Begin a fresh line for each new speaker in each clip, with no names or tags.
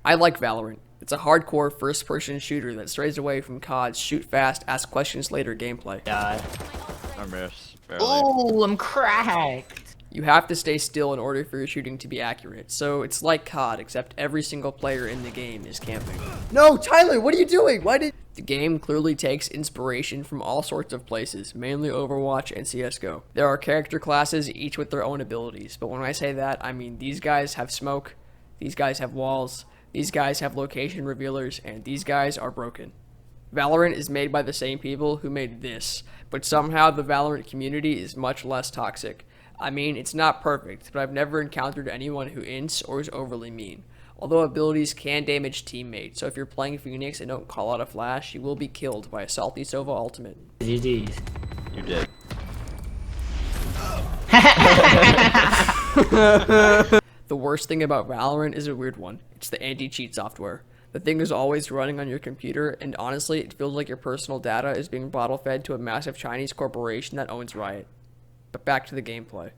I like Valorant. It's a hardcore first-person shooter that strays away from COD's shoot fast, ask questions later gameplay.
God.
I miss. Barely.
Ooh, I'm cracked.
You have to stay still in order for your shooting to be accurate, so it's like COD, except every single player in the game is camping. No, Tyler, what are you doing? Why did... The game clearly takes inspiration from all sorts of places, mainly Overwatch and CSGO. There are character classes, each with their own abilities, but when I say that, I mean these guys have smoke, these guys have walls, these guys have location revealers, and these guys are broken. Valorant is made by the same people who made this, but somehow the Valorant community is much less toxic. I mean, it's not perfect, but I've never encountered anyone who ints or is overly mean. Although abilities can damage teammates, so if you're playing Phoenix and don't call out a flash, you will be killed by a Salty Sova ultimate.
GG's.
You did.
The worst thing about Valorant is a weird one. It's the anti-cheat software. The thing is always running on your computer, and honestly, it feels like your personal data is being bottle-fed to a massive Chinese corporation that owns Riot. But back to the gameplay.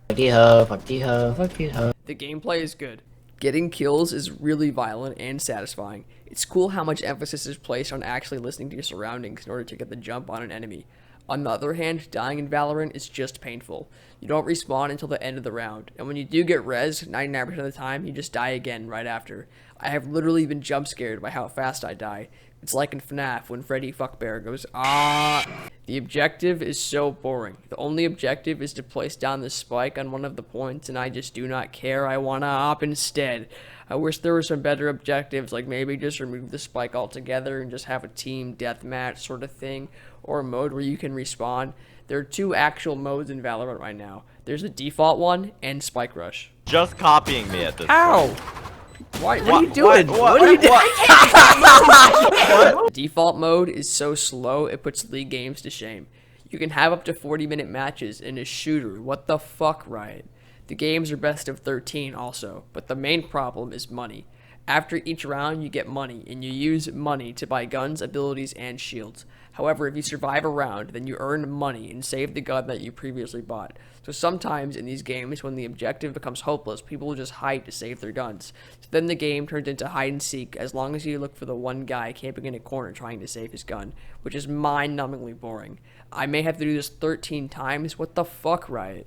Fuck you, ho. Fuck you, ho. Fuck you, ho.
The gameplay is good. Getting kills is really violent and satisfying. It's cool how much emphasis is placed on actually listening to your surroundings in order to get the jump on an enemy. On the other hand, dying in Valorant is just painful. You don't respawn until the end of the round, and when you do get rezzed, 99% of the time, you just die again right after. I have literally been jump scared by how fast I die. It's like in FNAF when Freddy Fuckbear goes, ah. The objective is so boring. The only objective is to place down the spike on one of the points, and I just do not care. I wanna op instead. I wish there were some better objectives, like maybe just remove the spike altogether and just have a team deathmatch sort of thing, or a mode where you can respawn. There are two actual modes in Valorant right now. There's the default one and Spike Rush.
Just copying me at this
Ow!
point.
What are you doing? What are you doing? Default mode is so slow, it puts league games to shame. You can have up to 40-minute matches in a shooter. What the fuck, Riot? The games are best of 13 also, but the main problem is money. After each round, you get money, and you use money to buy guns, abilities, and shields. However, if you survive a round, then you earn money and save the gun that you previously bought. So sometimes in these games, when the objective becomes hopeless, people will just hide to save their guns. So then the game turns into hide and seek as long as you look for the one guy camping in a corner trying to save his gun, which is mind-numbingly boring. I may have to do this 13 times. What the fuck, Riot?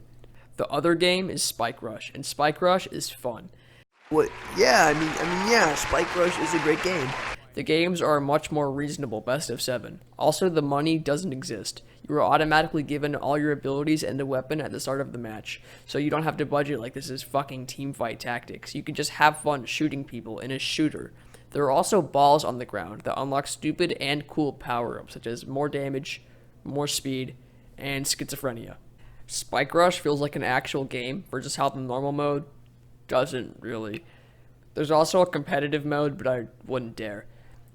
The other game is Spike Rush, and Spike Rush is fun.
What? Yeah, I mean, yeah, Spike Rush is a great game.
The games are a much more reasonable best of 7. Also, the money doesn't exist. You are automatically given all your abilities and a weapon at the start of the match, so you don't have to budget like this is fucking teamfight tactics. You can just have fun shooting people in a shooter. There are also balls on the ground that unlock stupid and cool power-ups, such as more damage, more speed, and schizophrenia. Spike Rush feels like an actual game versus how the normal mode doesn't really. There's also a competitive mode, but I wouldn't dare.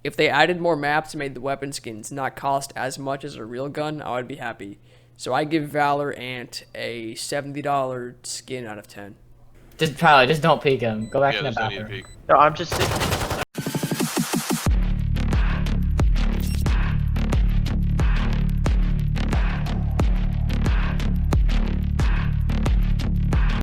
If they added more maps and made the weapon skins not cost as much as a real gun, I would be happy. So I give Valorant a $70 skin out of 10.
Just don't peek him. Go back in the bathroom.
No, I'm just sitting.